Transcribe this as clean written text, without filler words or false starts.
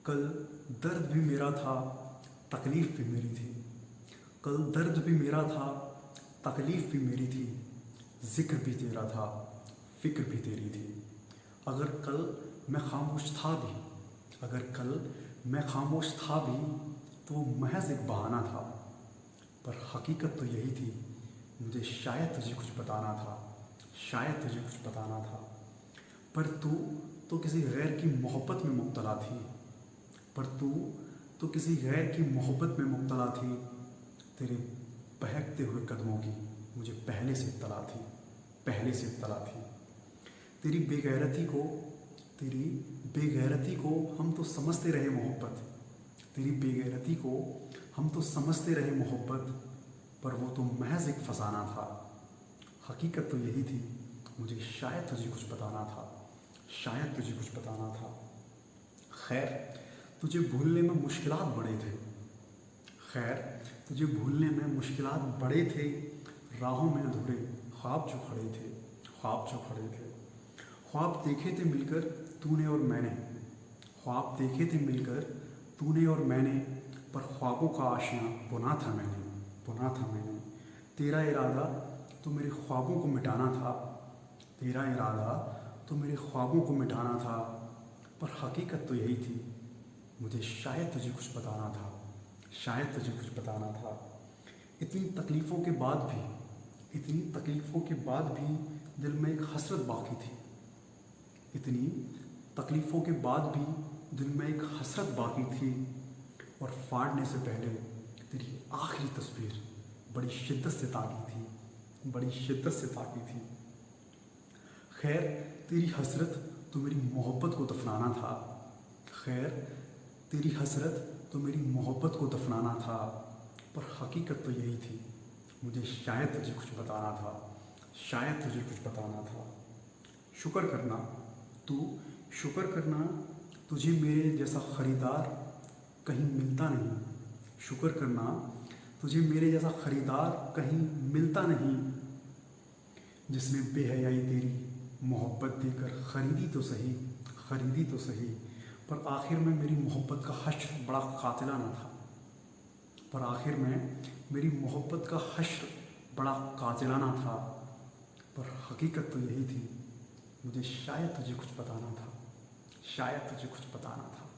कल दर्द भी मेरा था, तकलीफ़ भी मेरी थी। कल दर्द भी मेरा था, तकलीफ़ भी मेरी थी। ज़िक्र भी तेरा था, फ़िक्र भी तेरी थी। अगर कल मैं खामोश था भी, अगर कल मैं खामोश था भी, तो वो महज एक बहाना था। पर हकीकत तो यही थी, मुझे शायद तुझे कुछ बताना था, शायद तुझे कुछ बताना था। पर तू तो किसी गैर की मोहब्बत में मुब्तला थी, पर तू किसी गैर की मोहब्बत में मुब्तला थी। तेरे बहकते हुए कदमों की मुझे पहले से इत्तला थी, पहले से इत्तला थी। तेरी बेगैरती को तेरी बेगैरती को हम तो समझते रहे मोहब्बत, तेरी बेगैरती को हम तो समझते रहे मोहब्बत, पर वो तो महज एक फसाना था। हकीकत तो यही थी, मुझे शायद तुझे कुछ बताना था, शायद तुझे कुछ बताना था। खैर, तुझे भूलने में मुश्किलात बड़े थे, खैर तुझे भूलने में मुश्किलात बड़े थे। राहों में अधूरे ख्वाब जो खड़े थे, ख्वाब जो खड़े थे। ख्वाब देखे थे मिलकर तूने और मैंने, ख्वाब देखे थे मिलकर तूने और मैंने, पर ख्वाबों का आशियाँ बुना था मैंने, बुना था मैंने। तेरा इरादा तो मेरे ख्वाबों को मिटाना था, तेरा इरादा तो मेरे ख्वाबों को मिटाना था। पर हकीकत तो यही थी, मुझे शायद तुझे कुछ बताना था, शायद तुझे कुछ बताना था। इतनी तकलीफ़ों के बाद भी, इतनी तकलीफ़ों के बाद भी दिल में एक हसरत बाकी थी, इतनी तकलीफ़ों के बाद भी दिल में एक हसरत बाकी थी। और फाड़ने से पहले तेरी आखिरी तस्वीर बड़ी शिद्दत से ताकी थी, बड़ी शिद्दत से ताकी थी। खैर, तेरी हसरत तो मेरी मोहब्बत को दफनाना था, खैर तेरी हसरत तो मेरी मोहब्बत को दफनाना था। पर हकीकत तो यही थी, मुझे शायद तुझे कुछ बताना था, शायद तुझे कुछ बताना था। शुक्र करना तू शुक्र करना तुझे मेरे जैसा ख़रीदार कहीं मिलता नहीं, शुक्र करना तुझे मेरे जैसा ख़रीदार कहीं मिलता नहीं, जिसने बेहयाई तेरी मोहब्बत देकर ख़रीदी तो सही, ख़रीदी तो सही। पर आखिर में मेरी मोहब्बत का हश्र बड़ा कातिलाना था, पर आखिर में मेरी मोहब्बत का हश्र बड़ा कातिलाना था। पर हकीकत तो यही थी, मुझे शायद तुझे कुछ बताना था, शायद तुझे कुछ बताना था।